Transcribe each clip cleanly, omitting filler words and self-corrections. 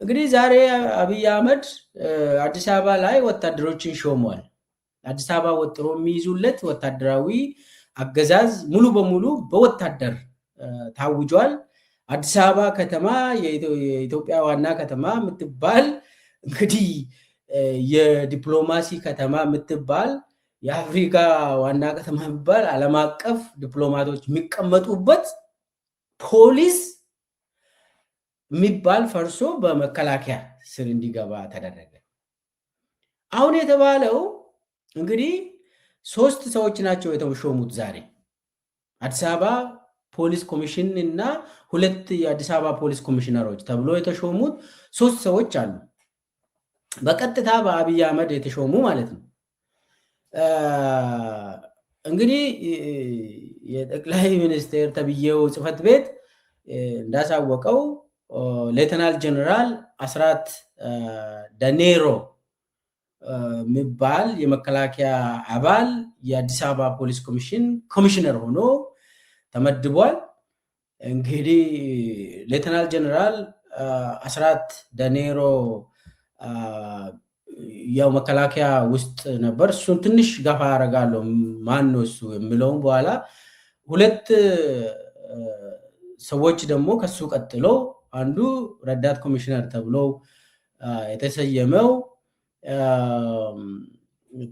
እንግዲህ ዛሬ አብይ አህመድ አዲስ አበባ ላይ ወታደሮችን ሾሟል። አዲስ አበባ ወጥሮ የሚይዙለት ወታደራዊ አገዛዝ ሙሉ በሙሉ በወታደር ታውጇል። አዲስ አበባ ከተማ የኢትዮጵያ ዋና ከተማ የምትባል እንግዲህ የዲፕሎማሲ ከተማ የምትባል የአፍሪካ ዋና ከተማ የሚባል ዓለም አቀፍ ዲፕሎማቶች የሚቀመጡበት ፖሊስ የሚባል ፈርሶ በመከላከያ ስር እንዲገባ ተደረገ። አሁን የተባለው እንግዲህ 3 ሰዎች ናቸው የተሾሙት ዛሬ አዲስ አበባ ፖሊስ ኮሚሽን እና 2 የአዲስ አበባ ፖሊስ ኮሚሽነሮች ተብሎ የተሾሙት 3 ሰዎች አሉ። በቀጥታ በአብይ አህመድ የተሾሙ ማለት ነው። እንግዲህ የጠቅላይ ሚኒስቴር ተብዬው ጽህፈት ቤት እንዳሳወቀው ሌተናል ጀነራል አስራት ዳኔሮ የሚባል የመከላከያ አባል የአዲስ አበባ ፖሊስ ኮሚሽን ኮሚሽነር ሆኖ ተመድቧል። እንግዲህ ሌተናል ጀነራል አስራት ዳኔሮ ያው መከላከያ ውስጥ ነበር። እሱን ትንሽ ገፋ አደርጋለሁ ማን ነው እሱ የሚለውን በኋላ 2 ሰዎች ደግሞ ከሱ ቀጥሎ አንዱ ረዳት ኮሚሽነር ተብሎ የተሰየመው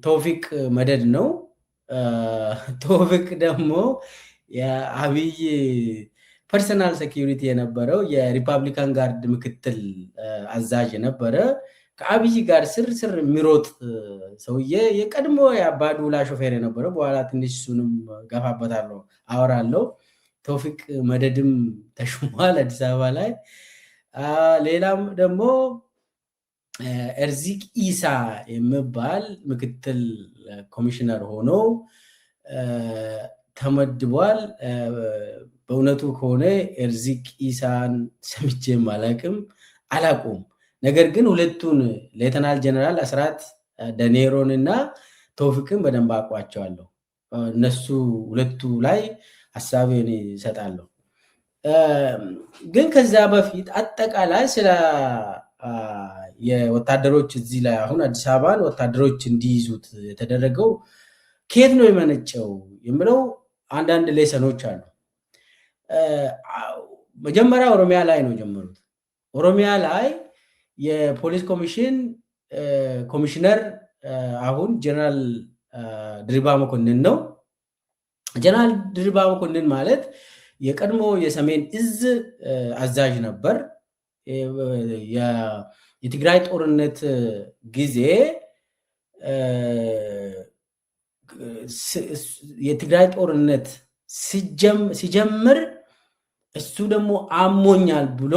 ቶፊቅ መደድ ነው። ቶፊቅ ደግሞ የአብይ ፐርሰናል ሴኩሪቲ የነበረው የሪፐብሊካን ጋርድ ምክትል አዛዥ የነበረ ከአብይ ጋር ስር የሚሮጥ ሰውዬ የቀድሞ የአባዱላ ሾፌር የነበረ በኋላ ትንሽ እሱንም ገፋበታለሁ አወራለሁ። ቶፊቅ መደድም ተሾሟል አዲስ አበባ ላይ። ሌላም ደግሞ ኤርዚቅ ኢሳ የሚባል ምክትል ኮሚሽነር ሆኖ ተመድቧል። በእውነቱ ከሆነ ኤርዚቅ ኢሳን ሰምቼም አላውቅም። ነገር ግን ሁለቱን ሌተናል ጀነራል አስራት ዳኔሮን እና ቶፊቅን በደንብ አውቃቸዋለሁ። እነሱ ሁለቱ ላይ ሀሳቤን ይሰጣለሁ። ግን ከዛ በፊት አጠቃላይ ስለ የወታደሮች እዚህ ላይ አሁን አዲስ አበባን ወታደሮች እንዲይዙት የተደረገው ከየት ነው የመነጨው የሚለው አንዳንድ ሌሰኖች አሉ። መጀመሪያ ኦሮሚያ ላይ ነው ጀመሩት። ኦሮሚያ ላይ የፖሊስ ኮሚሽን ኮሚሽነር አሁን ጀነራል ድሪባ መኮንን ነው። ጀነራል ድሪባ መኮንን ማለት የቀድሞ የሰሜን እዝ አዛዥ ነበር። የትግራይ ጦርነት ጊዜ የትግራይ ጦርነት ሲጀምር እሱ ደግሞ አሞኛል ብሎ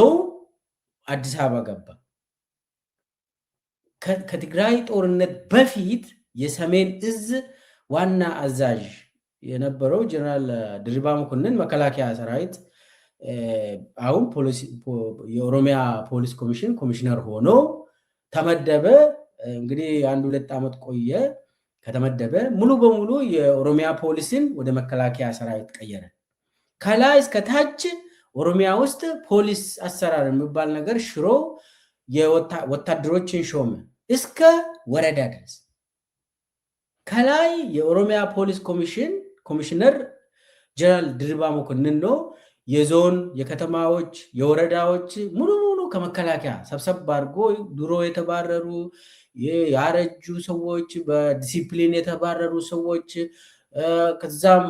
አዲስ አበባ ገባ። ከትግራይ ጦርነት በፊት የሰሜን እዝ ዋና አዛዥ የነበረው ጀነራል ድሪባ መኮንን መከላከያ ሰራዊት አሁን የኦሮሚያ ፖሊስ ኮሚሽን ኮሚሽነር ሆኖ ተመደበ። እንግዲህ 1-2 ዓመት ቆየ። ከተመደበ ሙሉ በሙሉ የኦሮሚያ ፖሊስን ወደ መከላከያ ሰራዊት ቀየረ። ከላይ እስከ ታች ኦሮሚያ ውስጥ ፖሊስ አሰራር የሚባል ነገር ሽሮ ወታደሮችን ሾመ እስከ ወረዳ ድረስ። ከላይ የኦሮሚያ ፖሊስ ኮሚሽነር ጀነራል ድሪባ መኮንን ነው። የዞን የከተማዎች የወረዳዎች ሙሉ ከመከላከያ ሰብሰብ አድርጎ ድሮ የተባረሩ ያረጁ ሰዎች በዲሲፕሊን የተባረሩ ሰዎች ከዛም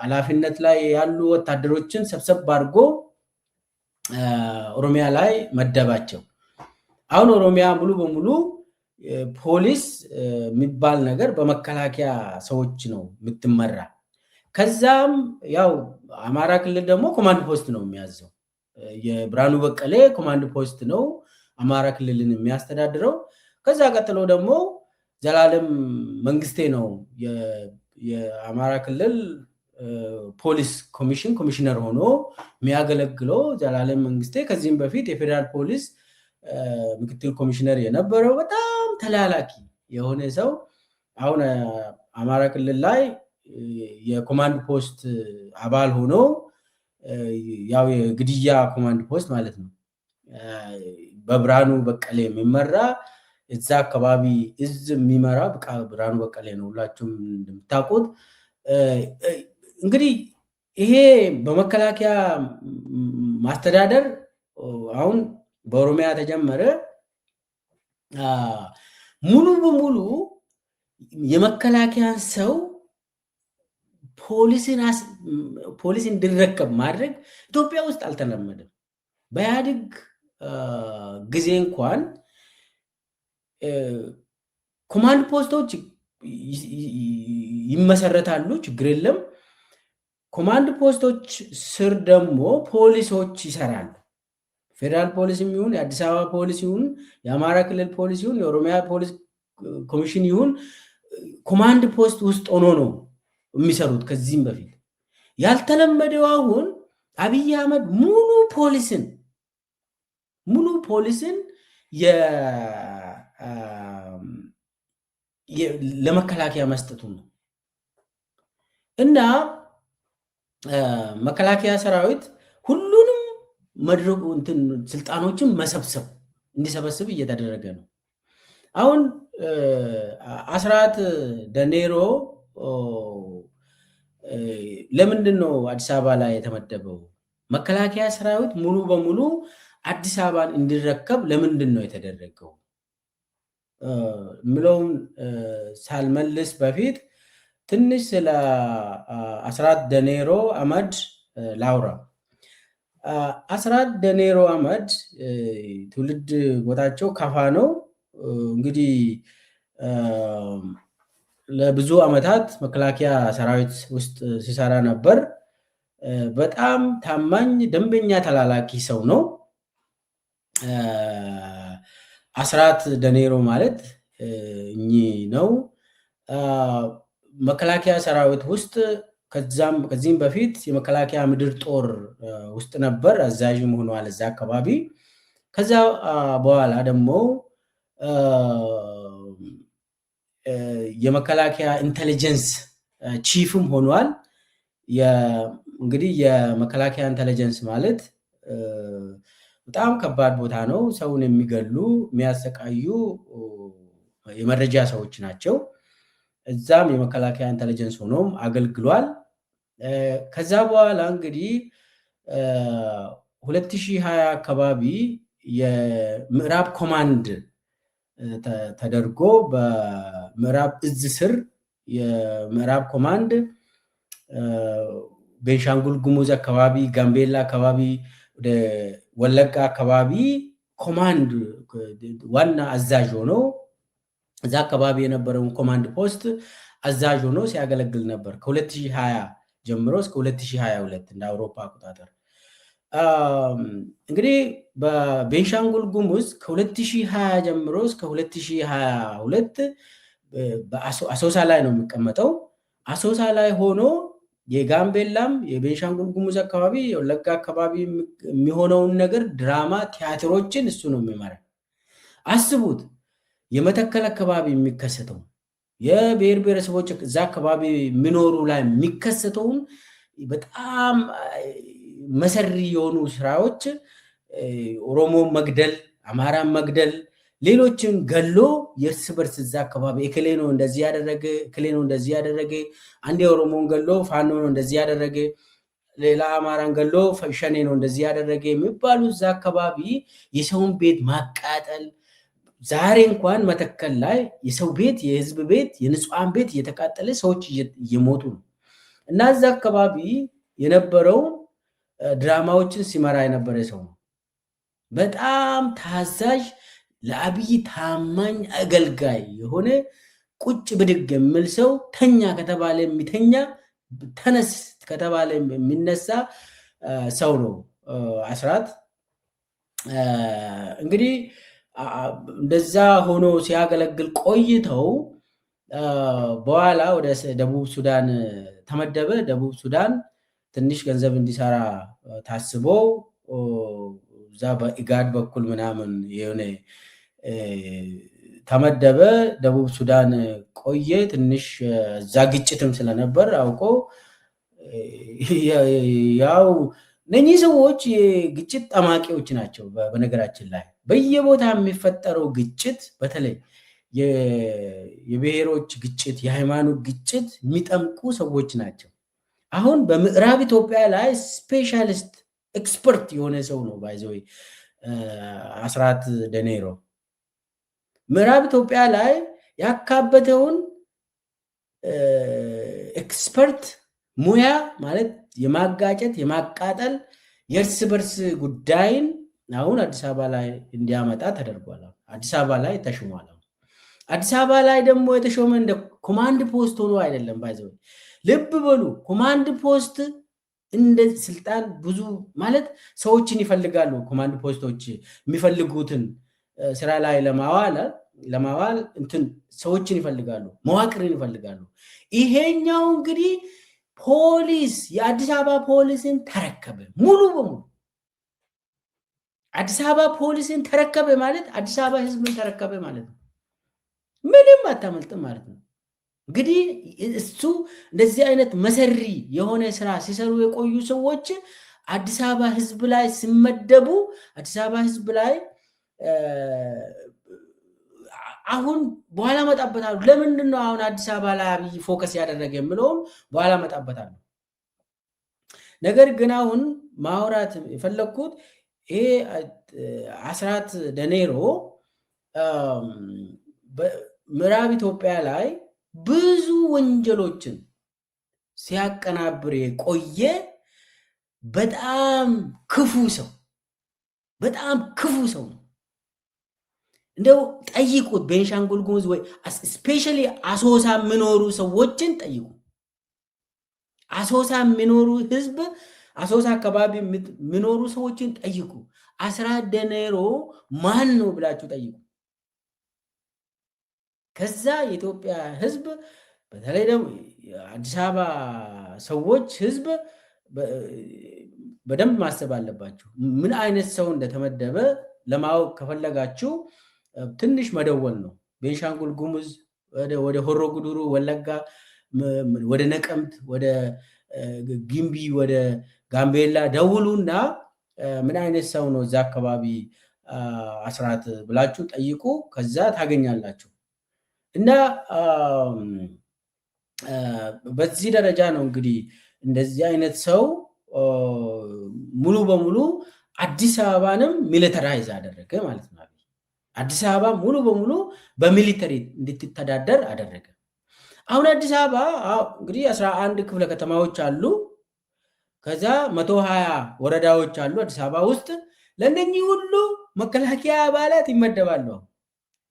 ኃላፊነት ላይ ያሉ ወታደሮችን ሰብሰብ አድርጎ ኦሮሚያ ላይ መደባቸው። አሁን ኦሮሚያ ሙሉ በሙሉ ፖሊስ የሚባል ነገር በመከላከያ ሰዎች ነው የምትመራ። ከዛም ያው አማራ ክልል ደግሞ ኮማንድ ፖስት ነው የሚያዘው። የብርሃኑ በቀለ ኮማንድ ፖስት ነው አማራ ክልልን የሚያስተዳድረው። ከዛ ቀጥሎ ደግሞ ዘላለም መንግስቴ ነው የአማራ ክልል ፖሊስ ኮሚሽን ኮሚሽነር ሆኖ የሚያገለግለው ዘላለም መንግስቴ። ከዚህም በፊት የፌዴራል ፖሊስ ምክትል ኮሚሽነር የነበረው በጣም ተላላኪ የሆነ ሰው አሁን አማራ ክልል ላይ የኮማንድ ፖስት አባል ሆኖ ያው የግድያ ኮማንድ ፖስት ማለት ነው በብርሃኑ በቀለ የሚመራ እዛ አካባቢ እዝ የሚመራ ብርሃኑ በቀለ ነው ሁላችሁም እንደምታውቁት። እንግዲህ ይሄ በመከላከያ ማስተዳደር አሁን በኦሮሚያ ተጀመረ። ሙሉ በሙሉ የመከላከያን ሰው ፖሊስ እንዲረከብ ማድረግ ኢትዮጵያ ውስጥ አልተለመደም። በኢህአዴግ ጊዜ እንኳን ኮማንድ ፖስቶች ይመሰረታሉ፣ ችግር የለም። ኮማንድ ፖስቶች ስር ደግሞ ፖሊሶች ይሰራሉ። ፌዴራል ፖሊስም ይሁን የአዲስ አበባ ፖሊስ ይሁን የአማራ ክልል ፖሊስ ይሁን የኦሮሚያ ፖሊስ ኮሚሽን ይሁን ኮማንድ ፖስት ውስጥ ሆኖ ነው የሚሰሩት። ከዚህም በፊት ያልተለመደው አሁን አብይ አህመድ ሙሉ ፖሊስን ለመከላከያ መስጠቱ ነው እና መከላከያ ሰራዊት ሁሉንም መድረጉ ስልጣኖችን እንዲሰበስብ እየተደረገ ነው። አሁን አስራት ደኔሮ ለምንድን ነው አዲስ አበባ ላይ የተመደበው? መከላከያ ሰራዊት ሙሉ በሙሉ አዲስ አበባን እንዲረከብ ለምንድን ነው የተደረገው ምለውን ሳልመልስ በፊት ትንሽ ስለ አስራት ደኔሮ አመድ ላውራ። አስራት ደኔሮ አመድ ትውልድ ቦታቸው ከፋ ነው። እንግዲህ ለብዙ ዓመታት መከላከያ ሰራዊት ውስጥ ሲሰራ ነበር። በጣም ታማኝ ደንበኛ ተላላኪ ሰው ነው። አስራት ደኔሮ ማለት እኚህ ነው። መከላከያ ሰራዊት ውስጥ ከዚህም በፊት የመከላከያ ምድር ጦር ውስጥ ነበር፣ አዛዥም ሆኗል እዛ አካባቢ። ከዛ በኋላ ደግሞ የመከላከያ ኢንተለጀንስ ቺፍም ሆኗል። እንግዲህ የመከላከያ ኢንተለጀንስ ማለት በጣም ከባድ ቦታ ነው። ሰውን የሚገሉ የሚያሰቃዩ የመረጃ ሰዎች ናቸው። እዛም የመከላከያ ኢንተለጀንስ ሆኖም አገልግሏል። ከዛ በኋላ እንግዲህ 2020 አካባቢ የምዕራብ ኮማንድ ተደርጎ በምዕራብ እዝ ስር የምዕራብ ኮማንድ ቤንሻንጉል ጉሙዝ አካባቢ፣ ጋምቤላ አካባቢ፣ ወደ ወለጋ አካባቢ ኮማንድ ዋና አዛዥ ሆኖ እዛ አካባቢ የነበረውን ኮማንድ ፖስት አዛዥ ሆኖ ሲያገለግል ነበር ከ2020 ጀምሮ እስከ 2022 እንደ አውሮፓ አቆጣጠር። እንግዲህ በቤንሻንጉል ጉሙዝ ከ2020 ጀምሮ እስከ 2022 አሶሳ ላይ ነው የሚቀመጠው። አሶሳ ላይ ሆኖ የጋምቤላም የቤንሻንጉል ጉሙዝ አካባቢ የወለጋ አካባቢ የሚሆነውን ነገር ድራማ፣ ቲያትሮችን እሱ ነው የሚመራ። አስቡት የመተከል አካባቢ የሚከሰተው የብሔር ብሔረሰቦች እዛ አካባቢ የሚኖሩ ላይ የሚከሰተውን በጣም መሰሪ የሆኑ ስራዎች ኦሮሞ መግደል፣ አማራን መግደል፣ ሌሎችን ገሎ የእርስ በርስ እዛ አካባቢ እከሌ ነው እንደዚህ ያደረገ፣ እከሌ ነው እንደዚህ ያደረገ፣ አንድ የኦሮሞን ገሎ ፋኖ ነው እንደዚህ ያደረገ፣ ሌላ አማራን ገሎ ሸኔ ነው እንደዚህ ያደረገ የሚባሉ እዛ አካባቢ የሰውን ቤት ማቃጠል። ዛሬ እንኳን መተከል ላይ የሰው ቤት፣ የህዝብ ቤት፣ የንጹሃን ቤት እየተቃጠለ ሰዎች እየሞቱ ነው። እና እዛ አካባቢ የነበረው ድራማዎችን ሲመራ የነበረ ሰው ነው። በጣም ታዛዥ፣ ለአብይ ታማኝ አገልጋይ የሆነ ቁጭ ብድግ የሚል ሰው፣ ተኛ ከተባለ የሚተኛ፣ ተነስ ከተባለ የሚነሳ ሰው ነው አስራት። እንግዲህ እንደዛ ሆኖ ሲያገለግል ቆይተው በኋላ ወደ ደቡብ ሱዳን ተመደበ። ደቡብ ሱዳን ትንሽ ገንዘብ እንዲሰራ ታስቦ እዛ በኢጋድ በኩል ምናምን የሆነ ተመደበ። ደቡብ ሱዳን ቆየ ትንሽ። እዛ ግጭትም ስለነበር አውቆ ያው እነኚህ ሰዎች የግጭት ጠማቂዎች ናቸው። በነገራችን ላይ በየቦታ የሚፈጠረው ግጭት በተለይ የብሔሮች ግጭት፣ የሃይማኖት ግጭት የሚጠምቁ ሰዎች ናቸው። አሁን በምዕራብ ኢትዮጵያ ላይ ስፔሻሊስት ኤክስፐርት የሆነ ሰው ነው ባይዘወይ አስራት ደኔሮ ምዕራብ ኢትዮጵያ ላይ ያካበተውን ኤክስፐርት ሙያ ማለት የማጋጨት የማቃጠል የእርስ በርስ ጉዳይን አሁን አዲስ አበባ ላይ እንዲያመጣ ተደርጓል። አዲስ አበባ ላይ ተሾሟል። አዲስ አበባ ላይ ደግሞ የተሾመ እንደ ኮማንድ ፖስት ሆኖ አይደለም። ባይዘው ልብ በሉ ኮማንድ ፖስት እንደ ስልጣን ብዙ ማለት ሰዎችን ይፈልጋሉ። ኮማንድ ፖስቶች የሚፈልጉትን ስራ ላይ ለማዋል እንትን ሰዎችን ይፈልጋሉ፣ መዋቅርን ይፈልጋሉ። ይሄኛው እንግዲህ ፖሊስ የአዲስ አበባ ፖሊስን ተረከበ ሙሉ በሙሉ። አዲስ አበባ ፖሊስን ተረከበ ማለት አዲስ አበባ ህዝብን ተረከበ ማለት ነው። ምንም አታመልጥም ማለት ነው። እንግዲህ እሱ እንደዚህ አይነት መሰሪ የሆነ ስራ ሲሰሩ የቆዩ ሰዎች አዲስ አበባ ህዝብ ላይ ሲመደቡ አዲስ አበባ ህዝብ ላይ አሁን በኋላ መጣበታለሁ። ለምንድን ነው አሁን አዲስ አበባ ላይ አብይ ፎከስ ያደረገ የምለውም በኋላ መጣበታለሁ። ነገር ግን አሁን ማውራት የፈለግኩት ይሄ አስራት ደኔሮ ምዕራብ ኢትዮጵያ ላይ ብዙ ወንጀሎችን ሲያቀናብር የቆየ በጣም ክፉ ሰው ነው። እንደው ጠይቁት፣ ቤንሻንጉል ጉሙዝ ወይ ስፔሻሊ አሶሳ የሚኖሩ ሰዎችን ጠይቁ። አሶሳ የሚኖሩ ህዝብ፣ አሶሳ አካባቢ የሚኖሩ ሰዎችን ጠይቁ። አስራት ደኔሮ ማን ነው ብላችሁ ጠይቁ። ከዛ የኢትዮጵያ ህዝብ በተለይ ደግሞ አዲስ አበባ ሰዎች ህዝብ በደንብ ማሰብ አለባቸው። ምን አይነት ሰው እንደተመደበ ለማወቅ ከፈለጋችሁ ትንሽ መደወል ነው። ቤንሻንጉል ጉሙዝ ወደ ሆሮ ጉዱሩ፣ ወለጋ፣ ወደ ነቀምት፣ ወደ ግምቢ፣ ወደ ጋምቤላ ደውሉና ምን አይነት ሰው ነው እዛ አካባቢ አስራት ብላችሁ ጠይቁ። ከዛ ታገኛላችሁ። እና በዚህ ደረጃ ነው እንግዲህ እንደዚህ አይነት ሰው ሙሉ በሙሉ አዲስ አበባንም ሚሊተራይዝ አደረገ ማለት ነው። አዲስ አበባ ሙሉ በሙሉ በሚሊተሪ እንድትተዳደር አደረገ። አሁን አዲስ አበባ እንግዲህ 11 ክፍለ ከተማዎች አሉ። ከዛ 120 ወረዳዎች አሉ አዲስ አበባ ውስጥ። ለእነኚህ ሁሉ መከላከያ አባላት ይመደባሉ፣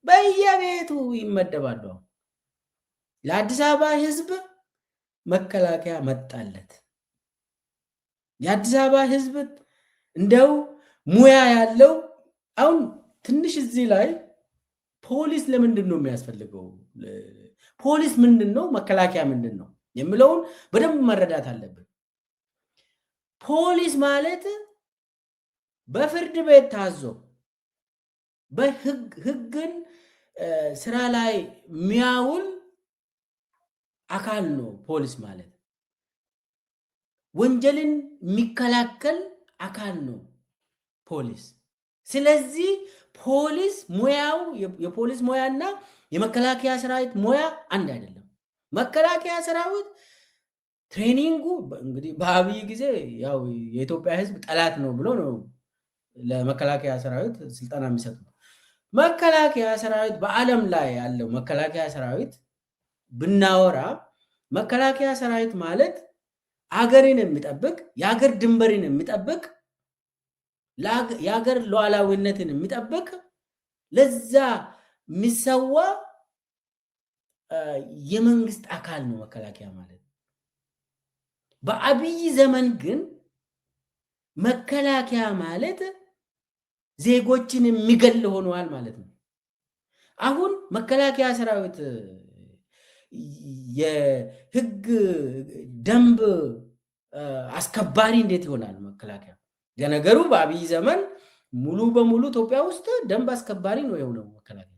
በየቤቱ ይመደባሉ። ለአዲስ አበባ ህዝብ መከላከያ መጣለት። የአዲስ አበባ ህዝብ እንደው ሙያ ያለው አሁን ትንሽ እዚህ ላይ ፖሊስ ለምንድን ነው የሚያስፈልገው? ፖሊስ ምንድን ነው? መከላከያ ምንድን ነው የሚለውን በደንብ መረዳት አለብን። ፖሊስ ማለት በፍርድ ቤት ታዞ በህግን ስራ ላይ የሚያውል አካል ነው። ፖሊስ ማለት ወንጀልን የሚከላከል አካል ነው ፖሊስ። ስለዚህ ፖሊስ ሙያው የፖሊስ ሙያና የመከላከያ ሰራዊት ሙያ አንድ አይደለም። መከላከያ ሰራዊት ትሬኒንጉ እንግዲህ በአብይ ጊዜ ያው የኢትዮጵያ ህዝብ ጠላት ነው ብሎ ነው ለመከላከያ ሰራዊት ስልጠና የሚሰጡ። መከላከያ ሰራዊት በዓለም ላይ ያለው መከላከያ ሰራዊት ብናወራ መከላከያ ሰራዊት ማለት አገርን የሚጠብቅ የአገር ድንበርን የሚጠብቅ የአገር ሉዓላዊነትን የሚጠብቅ ለዛ የሚሰዋ የመንግስት አካል ነው መከላከያ ማለት። በአብይ ዘመን ግን መከላከያ ማለት ዜጎችን የሚገል ሆነዋል ማለት ነው። አሁን መከላከያ ሰራዊት የህግ ደንብ አስከባሪ እንዴት ይሆናል? መከላከያ ለነገሩ በአብይ ዘመን ሙሉ በሙሉ ኢትዮጵያ ውስጥ ደንብ አስከባሪ ነው የሆነው መከላከያ።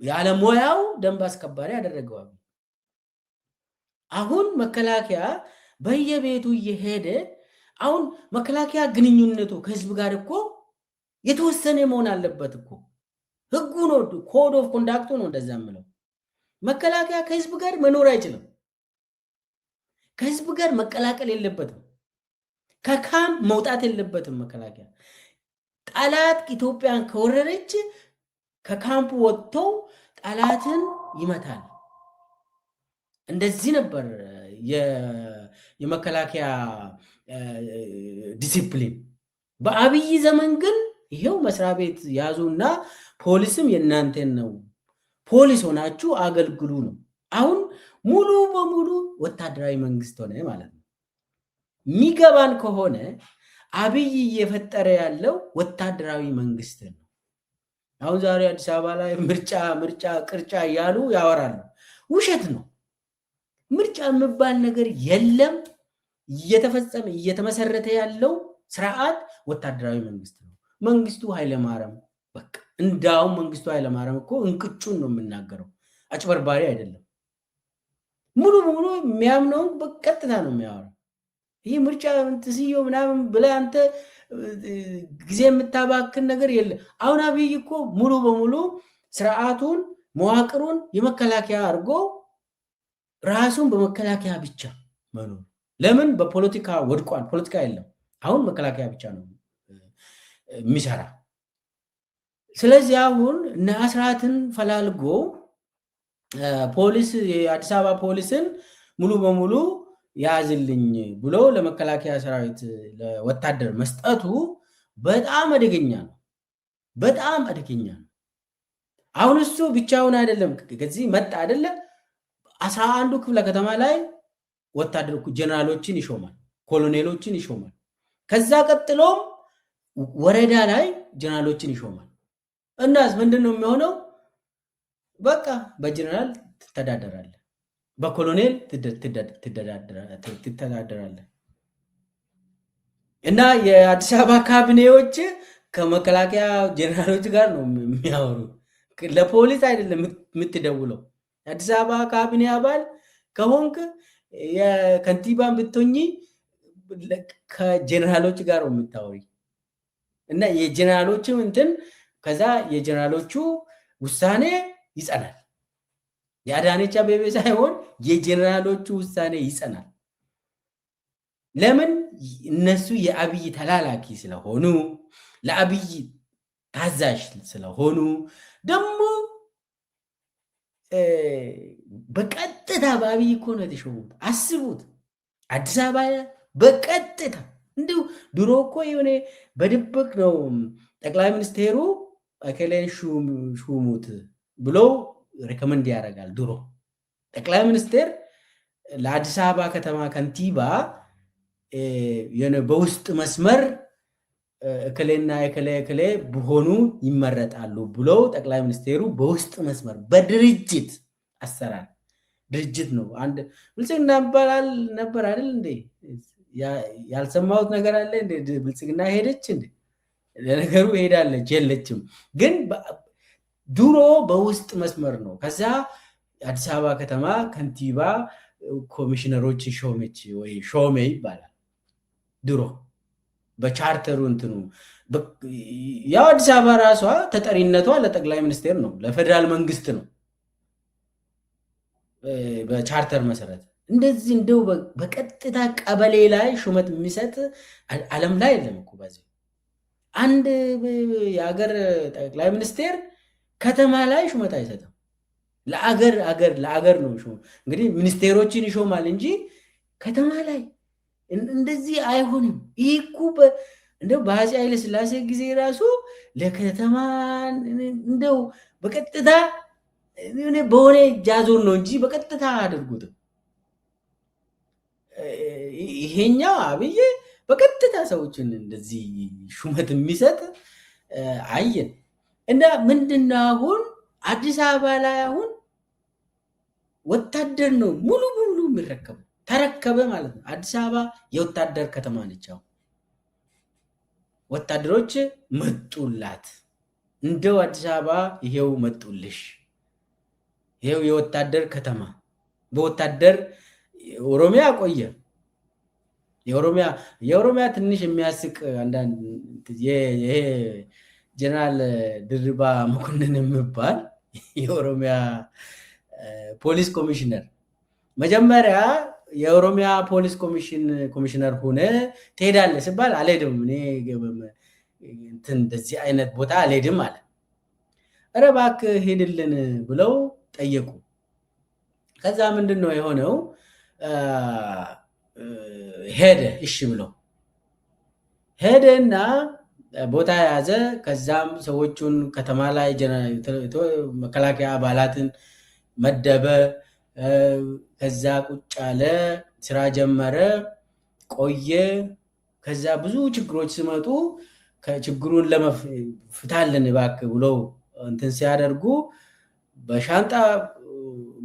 ያለሙያው ደንብ አስከባሪ ያደረገው አሁን መከላከያ በየቤቱ እየሄደ አሁን መከላከያ ግንኙነቱ ከህዝብ ጋር እኮ የተወሰነ መሆን አለበት እኮ ህጉ ነው፣ ኮድ ኦፍ ኮንዳክቱ ነው እንደዛ የምለው። መከላከያ ከህዝብ ጋር መኖር አይችልም። ከህዝብ ጋር መቀላቀል የለበትም። ከካምፕ መውጣት የለበትም። መከላከያ ጠላት ኢትዮጵያን ከወረረች ከካምፕ ወጥቶ ጠላትን ይመታል። እንደዚህ ነበር የመከላከያ ዲሲፕሊን። በአብይ ዘመን ግን ይሄው መስሪያ ቤት ያዙና ፖሊስም የእናንተን ነው፣ ፖሊስ ሆናችሁ አገልግሉ ነው። አሁን ሙሉ በሙሉ ወታደራዊ መንግስት ሆነ ማለት ነው። የሚገባን ከሆነ አብይ እየፈጠረ ያለው ወታደራዊ መንግስት ነው። አሁን ዛሬ አዲስ አበባ ላይ ምርጫ ቅርጫ እያሉ ያወራሉ። ውሸት ነው። ምርጫ የሚባል ነገር የለም። እየተመሰረተ ያለው ስርዓት ወታደራዊ መንግስት ነው። መንግስቱ ኃይለማርያም በቃ እንዳውም መንግስቱ ኃይለማርያም እኮ እንቅጩን ነው የምናገረው፣ አጭበርባሪ አይደለም። ሙሉ በሙሉ የሚያምነውን በቀጥታ ነው የሚያወራው። ይህ ምርጫ ትስዮ ምናምን ብለህ አንተ ጊዜ የምታባክን ነገር የለም። አሁን አብይ እኮ ሙሉ በሙሉ ስርዓቱን መዋቅሩን የመከላከያ አድርጎ ራሱን በመከላከያ ብቻ መኖር። ለምን? በፖለቲካ ወድቋል። ፖለቲካ የለም። አሁን መከላከያ ብቻ ነው የሚሰራ። ስለዚህ አሁን እነ አስራትን ፈላልጎ ፖሊስ የአዲስ አበባ ፖሊስን ሙሉ በሙሉ ያዝልኝ ብሎ ለመከላከያ ሰራዊት ለወታደር መስጠቱ በጣም አደገኛ ነው። በጣም አደገኛ ነው። አሁን እሱ ብቻውን አይደለም፣ ከዚህ መጣ አይደለም 11ዱ ክፍለ ከተማ ላይ ወታደር ጀነራሎችን ይሾማል፣ ኮሎኔሎችን ይሾማል። ከዛ ቀጥሎም ወረዳ ላይ ጀነራሎችን ይሾማል። እናስ ምንድነው የሚሆነው? በቃ በጀነራል ትተዳደራለህ፣ በኮሎኔል ትተዳደራለህ። እና የአዲስ አበባ ካቢኔዎች ከመከላከያ ጀነራሎች ጋር ነው የሚያወሩ። ለፖሊስ አይደለም የምትደውለው። የአዲስ አበባ ካቢኔ አባል ከሆንክ የከንቲባን ብትሆኚ ከጀነራሎች ጋር ነው የምታወሪ። እና የጀነራሎቹ እንትን ከዛ የጀነራሎቹ ውሳኔ ይጸናል። የአዳነች አቤቤ ሳይሆን የጀነራሎቹ ውሳኔ ይጸናል። ለምን? እነሱ የአብይ ተላላኪ ስለሆኑ፣ ለአብይ ታዛዥ ስለሆኑ ደግሞ በቀጥታ በአብይ እኮ ነው የተሾሙት። አስቡት፣ አዲስ አበባ በቀጥታ እንዲሁ። ድሮ እኮ የሆነ በድብቅ ነው ጠቅላይ ሚኒስቴሩ እከሌን ሹሙት ብሎ ሪኮመንድ ያደርጋል። ድሮ ጠቅላይ ሚኒስቴር ለአዲስ አበባ ከተማ ከንቲባ በውስጥ መስመር እከሌና እከሌ ብሆኑ ይመረጣሉ ብሎ ጠቅላይ ሚኒስቴሩ በውስጥ መስመር በድርጅት አሰራር፣ ድርጅት ነው። አንድ ብልጽግና ይባላል ነበር አይደል እንዴ? ያልሰማሁት ነገር አለ እንዴ? ብልጽግና ሄደች እንዴ? ለነገሩ ሄዳለች የለችም። ግን ድሮ በውስጥ መስመር ነው። ከዛ አዲስ አበባ ከተማ ከንቲባ ኮሚሽነሮች ሾመች ወይ ሾሜ ይባላል ድሮ በቻርተሩ እንትኑ። ያው አዲስ አበባ ራሷ ተጠሪነቷ ለጠቅላይ ሚኒስቴር ነው፣ ለፌደራል መንግስት ነው በቻርተር መሰረት። እንደዚህ እንደው በቀጥታ ቀበሌ ላይ ሹመት የሚሰጥ ዓለም ላይ የለም እኮ። በዚህ አንድ የሀገር ጠቅላይ ሚኒስቴር ከተማ ላይ ሹመት አይሰጥም። ለአገር ነው እንግዲህ ሚኒስቴሮችን ይሾማል እንጂ ከተማ ላይ እንደዚህ አይሆንም። ይህ እኮ እንደው በአፄ ኃይለ ሥላሴ ጊዜ ራሱ ለከተማ እንደው በቀጥታ በሆነ ጃዞር ነው እንጂ በቀጥታ አድርጉትም። ይሄኛው አብይ በቀጥታ ሰዎችን እንደዚህ ሹመት የሚሰጥ አየን። እና ምንድነው አሁን አዲስ አበባ ላይ አሁን ወታደር ነው ሙሉ በሙሉ የሚረከበው። ተረከበ ማለት ነው። አዲስ አበባ የወታደር ከተማ ነች። አሁን ወታደሮች መጡላት። እንደው አዲስ አበባ ይሄው መጡልሽ፣ ይሄው የወታደር ከተማ። በወታደር ኦሮሚያ ቆየ፣ የኦሮሚያ ትንሽ የሚያስቅ አንዳንድ ይሄ ጀነራል ድርባ መኮንን የሚባል የኦሮሚያ ፖሊስ ኮሚሽነር መጀመሪያ የኦሮሚያ ፖሊስ ኮሚሽነር ሆነ ትሄዳለህ ሲባል አልሄድም እኔ እንደዚህ አይነት ቦታ አልሄድም አለ። ኧረ እባክህ ሄድልን ብለው ጠየቁ። ከዛ ምንድን ነው የሆነው? ሄደ። እሺ ብለው ሄደና ቦታ ያዘ። ከዛም ሰዎቹን ከተማ ላይ መከላከያ አባላትን መደበ። ከዛ ቁጭ አለ፣ ስራ ጀመረ፣ ቆየ። ከዛ ብዙ ችግሮች ሲመጡ ችግሩን ለመፍታልን እባክህ ብለው እንትን ሲያደርጉ በሻንጣ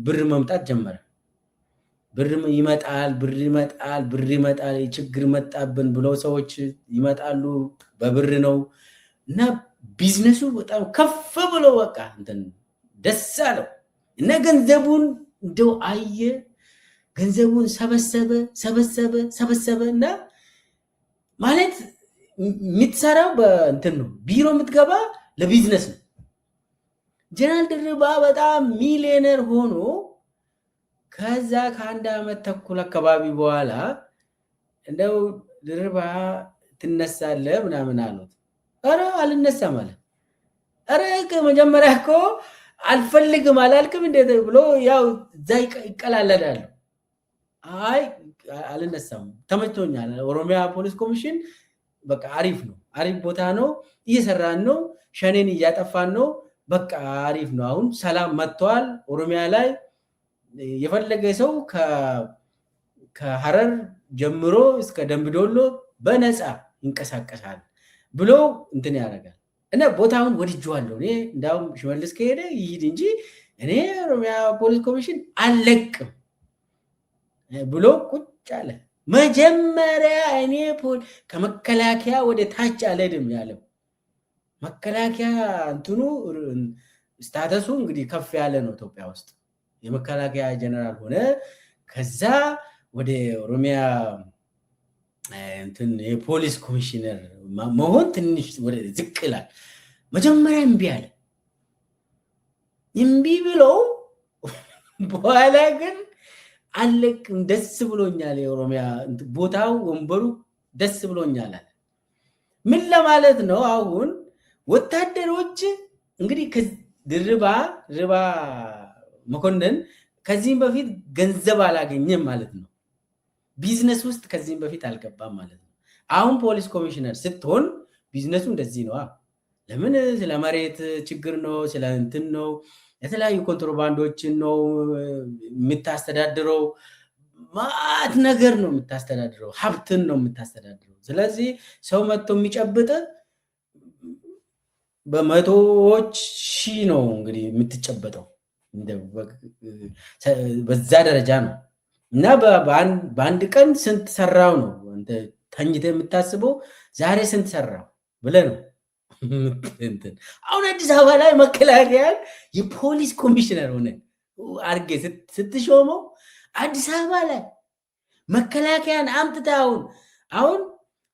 ብር መምጣት ጀመረ። ብር ይመጣል፣ ችግር መጣብን ብለው ሰዎች ይመጣሉ። በብር ነው እና ቢዝነሱ በጣም ከፍ ብሎ በቃ እንትን ደስ አለው እና ገንዘቡን እንደው አየ። ገንዘቡን ሰበሰበ እና ማለት የምትሰራው በእንትን ነው፣ ቢሮ የምትገባ ለቢዝነስ ነው። ጀነራል ድርባ በጣም ሚሊዮነር ሆኖ ከዛ ከአንድ ዓመት ተኩል አካባቢ በኋላ እንደው ድርባ ትነሳለህ ምናምን አሉት። ኧረ አልነሳም አለ። ኧረ መጀመሪያ እኮ አልፈልግም አላልክም እንዴት ብሎ ያው እዛ ይቀላለዳሉ። አይ አልነሳም፣ ተመችቶኛል። ኦሮሚያ ፖሊስ ኮሚሽን በቃ አሪፍ ነው፣ አሪፍ ቦታ ነው፣ እየሰራን ነው፣ ሸኔን እያጠፋን ነው፣ በቃ አሪፍ ነው። አሁን ሰላም መጥቷል ኦሮሚያ ላይ የፈለገ ሰው ከሐረር ጀምሮ እስከ ደምቢዶሎ በነፃ ይንቀሳቀሳል ብሎ እንትን ያደርጋል እና ቦታውን ወድጄዋለሁ። እኔ እንዳውም ሽመልስ ከሄደ ይሂድ እንጂ እኔ ኦሮሚያ ፖሊስ ኮሚሽን አልለቅም ብሎ ቁጭ አለ። መጀመሪያ እኔ ከመከላከያ ወደ ታች አልሄድም ያለው መከላከያ እንትኑ ስታተሱ እንግዲህ ከፍ ያለ ነው ኢትዮጵያ ውስጥ የመከላከያ ጀነራል ሆነ። ከዛ ወደ ኦሮሚያ እንትን የፖሊስ ኮሚሽነር መሆን ትንሽ ወደ ዝቅ ይላል። መጀመሪያ እምቢ አለ። እምቢ ብለው በኋላ ግን አለቅም፣ ደስ ብሎኛል፣ የኦሮሚያ ቦታው ወንበሩ ደስ ብሎኛል አለ። ምን ለማለት ነው? አሁን ወታደሮች እንግዲህ ድርባ መኮንን ከዚህም በፊት ገንዘብ አላገኘም ማለት ነው። ቢዝነስ ውስጥ ከዚህም በፊት አልገባም ማለት ነው። አሁን ፖሊስ ኮሚሽነር ስትሆን ቢዝነሱ እንደዚህ ነው። ለምን? ስለ መሬት ችግር ነው፣ ስለ እንትን ነው፣ የተለያዩ ኮንትሮባንዶችን ነው የምታስተዳድረው። ማት ነገር ነው የምታስተዳድረው፣ ሀብትን ነው የምታስተዳድረው። ስለዚህ ሰው መጥቶ የሚጨብጥ በመቶዎች ሺህ ነው እንግዲህ የምትጨበጠው፣ በዛ ደረጃ ነው። እና በአንድ ቀን ስንት ሰራው ነው ተኝተ የምታስበው፣ ዛሬ ስንት ሰራው ብለህ ነው። አሁን አዲስ አበባ ላይ መከላከያን የፖሊስ ኮሚሽነር ሆነ አድርጌ ስትሾመው አዲስ አበባ ላይ መከላከያን አምጥታ አሁን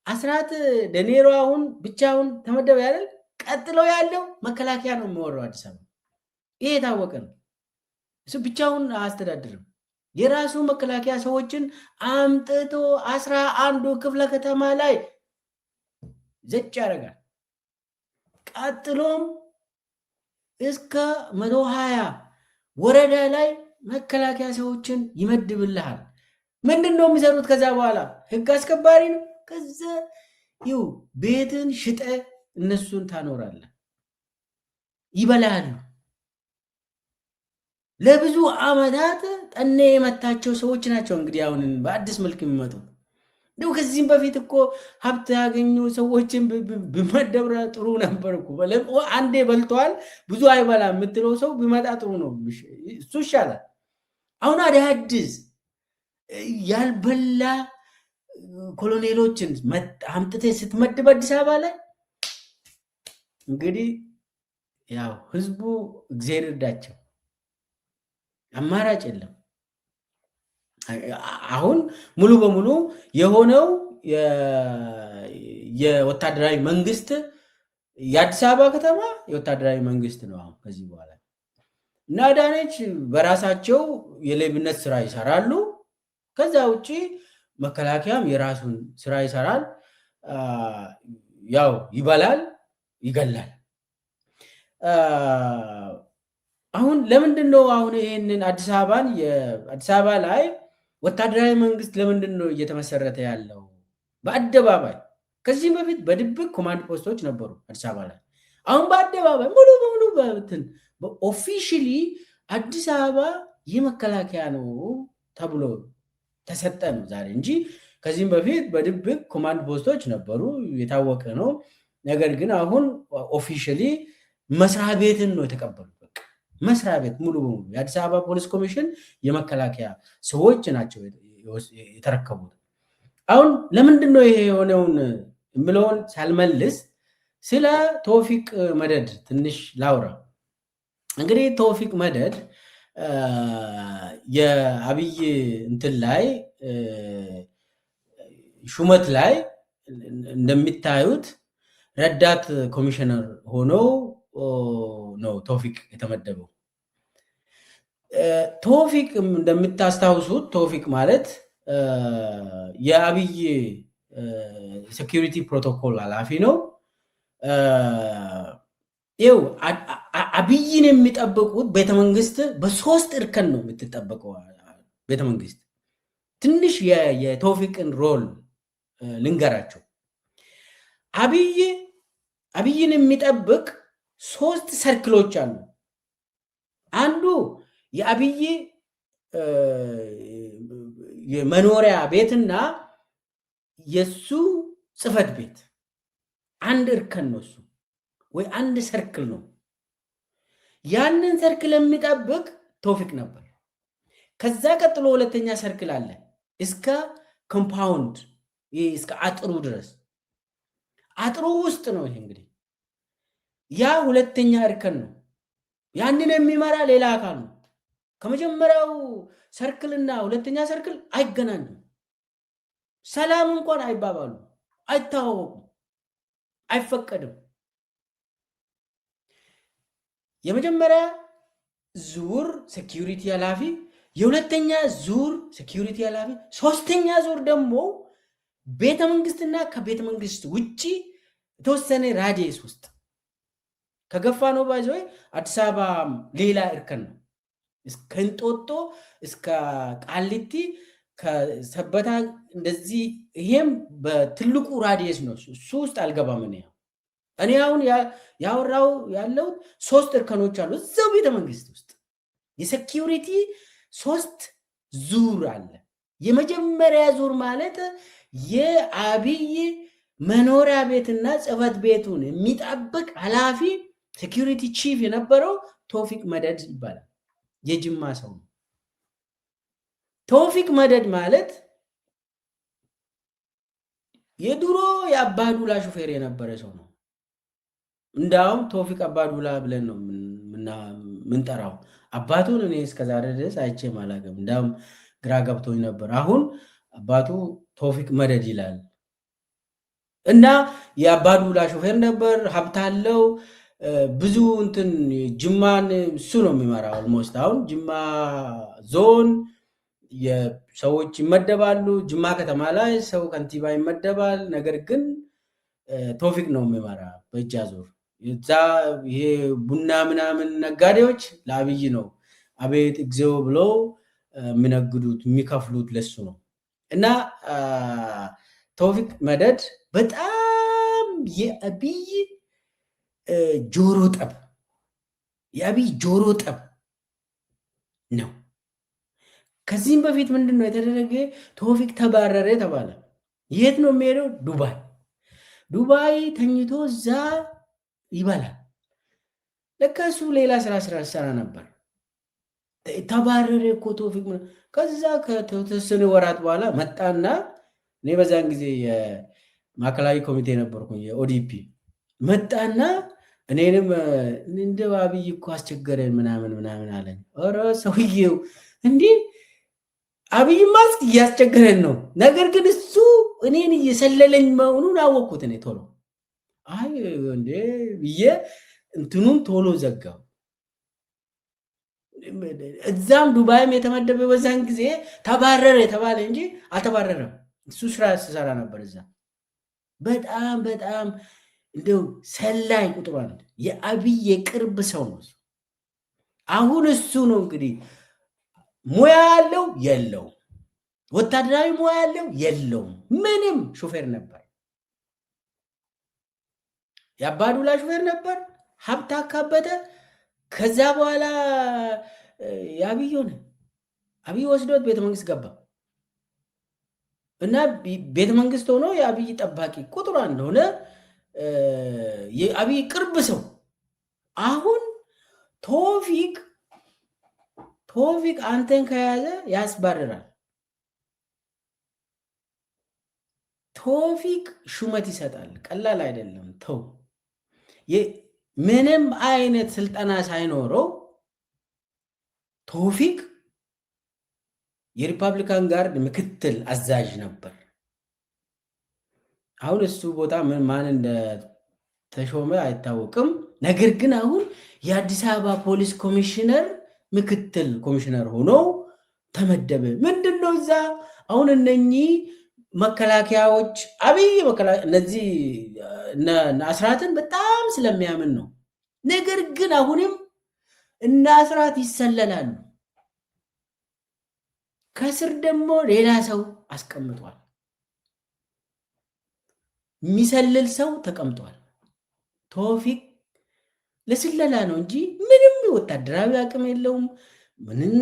አስራት ደኔሮ አሁን ብቻውን ተመደበ ያለ ቀጥሎ ያለው መከላከያ ነው የሚወራው አዲስ አበባ። ይሄ የታወቀ ነው። እሱ ብቻውን አያስተዳድርም። የራሱ መከላከያ ሰዎችን አምጥቶ 11 ክፍለ ከተማ ላይ ዘጭ ያደርጋል። ቀጥሎም እስከ 120 ወረዳ ላይ መከላከያ ሰዎችን ይመድብልሃል። ምንድን ነው የሚሰሩት? ከዛ በኋላ ህግ አስከባሪ ነው። ከዛ ቤትን ሽጠ እነሱን ታኖራለህ፣ ይበላሉ። ለብዙ ዓመታት ጠኔ የመታቸው ሰዎች ናቸው እንግዲህ አሁን በአዲስ መልክ የሚመጡ። እንደው ከዚህም በፊት እኮ ሀብት ያገኙ ሰዎችን ቢመደብ ጥሩ ነበር እኮ። አንዴ በልተዋል ብዙ አይበላ የምትለው ሰው ቢመጣ ጥሩ ነው፣ እሱ ይሻላል። አሁን አዳዲስ ያልበላ ኮሎኔሎችን አምጥተህ ስትመድብ አዲስ አበባ ላይ እንግዲህ ያው ህዝቡ እግዚአብሔር ይርዳቸው፣ አማራጭ የለም። አሁን ሙሉ በሙሉ የሆነው የወታደራዊ መንግስት የአዲስ አበባ ከተማ የወታደራዊ መንግስት ነው። አሁን ከዚህ በኋላ እና አዳነች በራሳቸው የሌብነት ስራ ይሰራሉ። ከዛ ውጭ መከላከያም የራሱን ስራ ይሰራል፣ ያው ይበላል፣ ይገላል። አሁን ለምንድነው አሁን ይሄንን አዲስ አበባ ላይ ወታደራዊ መንግስት ለምንድነው እየተመሰረተ ያለው? በአደባባይ ከዚህ በፊት በድብቅ ኮማንድ ፖስቶች ነበሩ አዲስ አበባ ላይ። አሁን በአደባባይ ሙሉ በሙሉ ኦፊሻሊ አዲስ አበባ የመከላከያ ነው ተብሎ ተሰጠ ነው ዛሬ እንጂ ከዚህም በፊት በድብቅ ኮማንድ ፖስቶች ነበሩ፣ የታወቀ ነው። ነገር ግን አሁን ኦፊሻሊ መስሪያ ቤትን ነው የተቀበሉት። በቃ መስሪያ ቤት ሙሉ በሙሉ የአዲስ አበባ ፖሊስ ኮሚሽን የመከላከያ ሰዎች ናቸው የተረከቡት። አሁን ለምንድን ነው ይሄ የሆነውን የምለውን ሳልመልስ ስለ ተውፊቅ መደድ ትንሽ ላውራ። እንግዲህ ተውፊቅ መደድ የአብይ እንትን ላይ ሹመት ላይ እንደሚታዩት ረዳት ኮሚሽነር ሆኖ ነው ተውፊቅ የተመደበው። ተውፊቅ እንደምታስታውሱት ተውፊቅ ማለት የአብይ ሴኪሪቲ ፕሮቶኮል ኃላፊ ነው። ይው አብይን የሚጠብቁት ቤተመንግስት በ3 እርከን ነው የምትጠበቀው ቤተመንግስት። ትንሽ የተውፊቅን ሮል ልንገራቸው። አብይን የሚጠብቅ 3 ሰርክሎች አሉ። አንዱ የአብይ የመኖሪያ ቤትና የሱ ጽህፈት ቤት አንድ እርከን ነው እሱ ወይ አንድ ሰርክል ነው። ያንን ሰርክል የሚጠብቅ ተውፊቅ ነበር። ከዛ ቀጥሎ ሁለተኛ ሰርክል አለ እስከ ኮምፓውንድ እስከ አጥሩ ድረስ። አጥሩ ውስጥ ነው ይሄ እንግዲህ ያ ሁለተኛ እርከን ነው። ያንን የሚመራ ሌላ አካል ነው። ከመጀመሪያው ሰርክልና ሁለተኛ ሰርክል አይገናኙም። ሰላም እንኳን አይባባሉ፣ አይተዋወቁም፣ አይፈቀድም። የመጀመሪያ ዙር ሴኪዩሪቲ ኃላፊ፣ የሁለተኛ ዙር ሴኪዩሪቲ ኃላፊ፣ ሶስተኛ ዙር ደግሞ ቤተመንግስትና ከቤተመንግስት ውጪ የተወሰነ ራዲየስ ውስጥ ከገፋ ነው ባይዘይ አዲስ አበባ ሌላ እርከን ነው። እስከ እንጦጦ እስከ ቃሊቲ ከሰበታ እንደዚህ ይሄም በትልቁ ራዲየስ ነው። እሱ ውስጥ አልገባም። እኔ አሁን ያወራው ያለው 3 እርከኖች አሉ እዛው ቤተመንግስት ውስጥ የሴኪዩሪቲ 3 ዙር አለ። የመጀመሪያ ዙር ማለት የአብይ መኖሪያ ቤትና ጽህፈት ቤቱን የሚጠብቅ ኃላፊ ሴኪዩሪቲ ቺፍ የነበረው ተውፊቅ መደድ ይባላል። የጅማ ሰው ነው። ተውፊቅ መደድ ማለት የድሮ የአባዱላ ሹፌር የነበረ ሰው ነው። እንዳውም ተውፊቅ አባዱላ ብለን ነው ምንጠራው። አባቱን እኔ እስከዛሬ ድረስ አይቼም አላውቅም። እንዳውም ግራ ገብቶኝ ነበር። አሁን አባቱ ተውፊቅ መደድ ይላል እና የአባዱላ ሹፌር ነበር። ሀብት አለው ብዙ እንትን ጅማን እሱ ነው የሚመራው። ኦልሞስት አሁን ጅማ ዞን ሰዎች ይመደባሉ። ጅማ ከተማ ላይ ሰው ከንቲባ ይመደባል። ነገር ግን ተውፊቅ ነው የሚመራ በእጅ አዙር። ይሄ ቡና ምናምን ነጋዴዎች ለአብይ ነው አቤት እግዚኦ ብለው የሚነግዱት የሚከፍሉት ለሱ ነው። እና ተውፊቅ መደድ በጣም የአብይ ጆሮ ጠብ ነው። ከዚህም በፊት ምንድነው የተደረገ? ተውፊቅ ተባረረ ተባለ። የት ነው የሚሄደው? ዱባይ ተኝቶ እዛ ይበላል። ለካ እሱ ሌላ ስራ ነበር። ተባረረ እኮ ተውፊቅ። ከዛ ከተወሰነ ወራት በኋላ መጣና እኔ በዛን ጊዜ የማዕከላዊ ኮሚቴ ነበርኩኝ የኦዲፒ መጣና እኔንም እንደ አብይ እኮ አስቸገረን ምናምን አለኝ። ኧረ ሰውዬው እንዲህ አብይ ማስክ እያስቸገረን ነው። ነገር ግን እሱ እኔን እየሰለለኝ መሆኑን አወቅኩት። እኔ ቶሎ አይ እንዴ ብዬ እንትኑን ቶሎ ዘጋው። እዛም ዱባይም የተመደበ በዛን ጊዜ ተባረረ የተባለ እንጂ አልተባረረም። እሱ ስራ ሲሰራ ነበር እዛ። በጣም በጣም እንደው ሰላይ ቁጥሩ አንድ የአብይ የቅርብ ሰው ነው። አሁን እሱ ነው እንግዲህ ሙያ ያለው የለውም፣ ወታደራዊ ሙያ ያለው የለውም። ምንም ሹፌር ነበር፣ የአባዱላ ሹፌር ነበር። ሀብት አካበተ። ከዛ በኋላ የአብይ ሆነ። አብይ ወስዶት ቤተመንግስት ገባ እና ቤተመንግስት ሆኖ የአብይ ጠባቂ ቁጥሩ እንደሆነ የአብይ ቅርብ ሰው። አሁን ቶፊቅ አንተን ከያዘ ያስባርራል። ቶፊቅ ሹመት ይሰጣል። ቀላል አይደለም። ተው ምንም አይነት ስልጠና ሳይኖረው ቶፊቅ የሪፐብሊካን ጋርድ ምክትል አዛዥ ነበር። አሁን እሱ ቦታ ማን እንደተሾመ አይታወቅም። ነገር ግን አሁን የአዲስ አበባ ፖሊስ ኮሚሽነር ምክትል ኮሚሽነር ሆኖ ተመደበ። ምንድነው እዛ አሁን እነኚህ መከላከያዎች አብይ እነዚህ አስራትን በጣም ስለሚያምን ነው። ነገር ግን አሁንም እነ አስራት ይሰለላሉ። ከስር ደግሞ ሌላ ሰው አስቀምጧል። የሚሰልል ሰው ተቀምጧል። ቶፊቅ ለስለላ ነው እንጂ ምንም ወታደራዊ አቅም የለውም። ምንም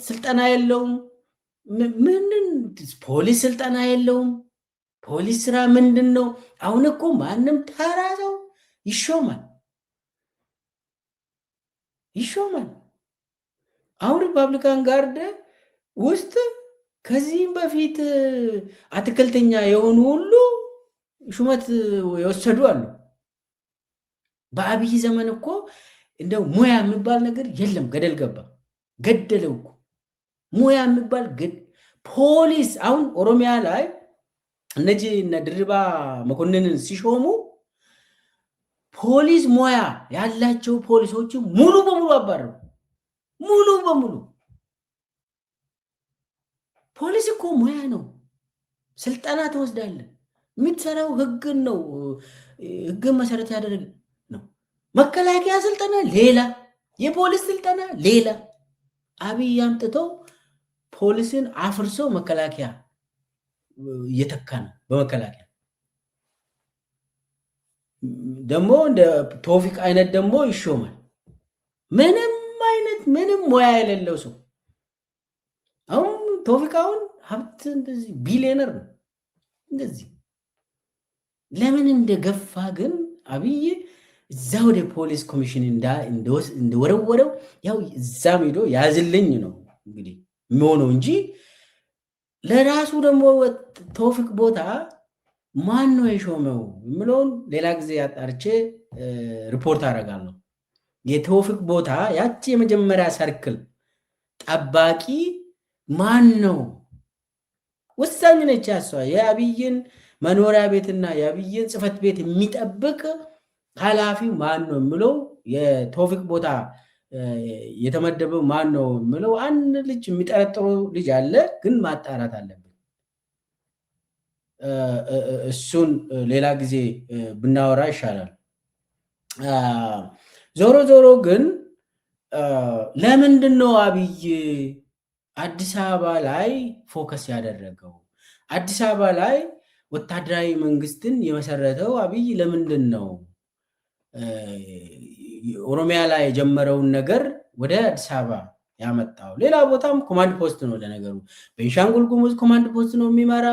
ስልጠና የለውም። ምንም ፖሊስ ስልጠና የለውም። ፖሊስ ስራ ምንድን ነው? አሁን እኮ ማንም ተራ ሰው ይሾማል። አሁን ሪፐብሊካን ጋርድ ውስጥ ከዚህም በፊት አትክልተኛ የሆኑ ሁሉ ሹመት የወሰዱ አሉ። በአብይ ዘመን እኮ እንደው ሙያ የሚባል ነገር የለም። ገደል ገባ፣ ገደለው እኮ ሙያ የሚባል ፖሊስ። አሁን ኦሮሚያ ላይ እነዚህ እነ ድርባ መኮንንን ሲሾሙ ፖሊስ ሙያ ያላቸው ፖሊሶች ሙሉ በሙሉ አባረሩ። ሙሉ በሙሉ ፖሊስ እኮ ሙያ ነው። ስልጠና ትወስዳለህ። የምትሰራው ህግን ነው። ህግን መሰረት ያደረገ ነው። መከላከያ ስልጠና ሌላ፣ የፖሊስ ስልጠና ሌላ። አብይ አምጥቶ ፖሊስን አፍርሶ መከላከያ እየተካ ነው። በመከላከያ ደግሞ እንደ ቶፊቅ አይነት ደግሞ ይሾማል። ምንም ሙያ የሌለው ሰው። አሁን ቶፊቅ አሁን ሀብት እንደዚህ ቢሊዮነር ነው። እንደዚህ ለምን እንደገፋ ግን አብይ እዛ ወደ ፖሊስ ኮሚሽን እንደወረወረው ያው እዛም ሄዶ ያዝልኝ ነው እንግዲህ የሚሆነው እንጂ ለራሱ ደግሞ ቶፊቅ ቦታ ማን ነው የሾመው የምለውን ሌላ ጊዜ አጣርቼ ሪፖርት አደርጋለሁ። የቶፊቅ ቦታ ያቺ የመጀመሪያ ሰርክል ጠባቂ ማን ነው? ወሳኝ ነች። ያሷ የአብይን መኖሪያ ቤትና የአብይን ጽህፈት ቤት የሚጠብቅ ኃላፊው ማን ነው የምለው የቶፊቅ ቦታ የተመደበው ማን ነው የምለው አንድ ልጅ የሚጠረጥሩ ልጅ አለ፣ ግን ማጣራት አለብን። እሱን ሌላ ጊዜ ብናወራ ይሻላል። ዞሮ ዞሮ ግን ለምንድን ነው አብይ አዲስ አበባ ላይ ፎከስ ያደረገው? አዲስ አበባ ላይ ወታደራዊ መንግስትን የመሰረተው አብይ ለምንድን ነው? ኦሮሚያ ላይ የጀመረውን ነገር ወደ አዲስ አበባ ያመጣው? ሌላ ቦታም ኮማንድ ፖስት ነው። ለነገሩ ቤንሻንጉል ጉሙዝ ኮማንድ ፖስት ነው የሚመራ፣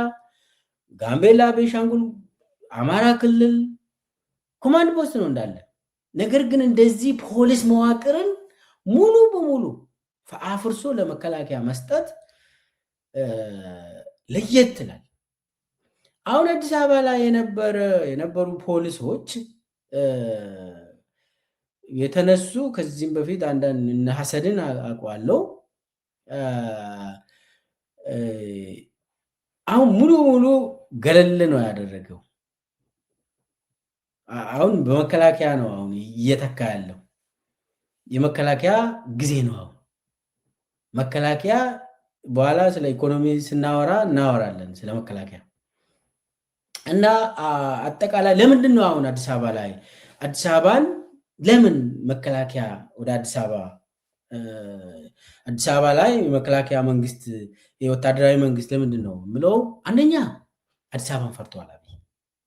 ጋምቤላ፣ ቤንሻንጉል፣ አማራ ክልል ኮማንድ ፖስት ነው እንዳለ። ነገር ግን እንደዚህ ፖሊስ መዋቅርን ሙሉ በሙሉ አፍርሶ ለመከላከያ መስጠት ለየት ይላል። አሁን አዲስ አበባ ላይ የነበሩ ፖሊሶች የተነሱ ከዚህም በፊት አንዳንድ ሐሰንን አውቀዋለሁ አሁን ሙሉ ሙሉ ገለል ነው ያደረገው። አሁን በመከላከያ ነው አሁን እየተካ ያለው። የመከላከያ ጊዜ ነው አሁን። መከላከያ በኋላ ስለ ኢኮኖሚ ስናወራ እናወራለን ስለ መከላከያ እና አጠቃላይ ለምንድን ነው አሁን አዲስ አበባን ለምን መከላከያ ወደ አዲስ አበባ ላይ የመከላከያ መንግስት የወታደራዊ መንግስት ለምንድን ነው የምለው? አንደኛ አዲስ አበባን ፈርቷል።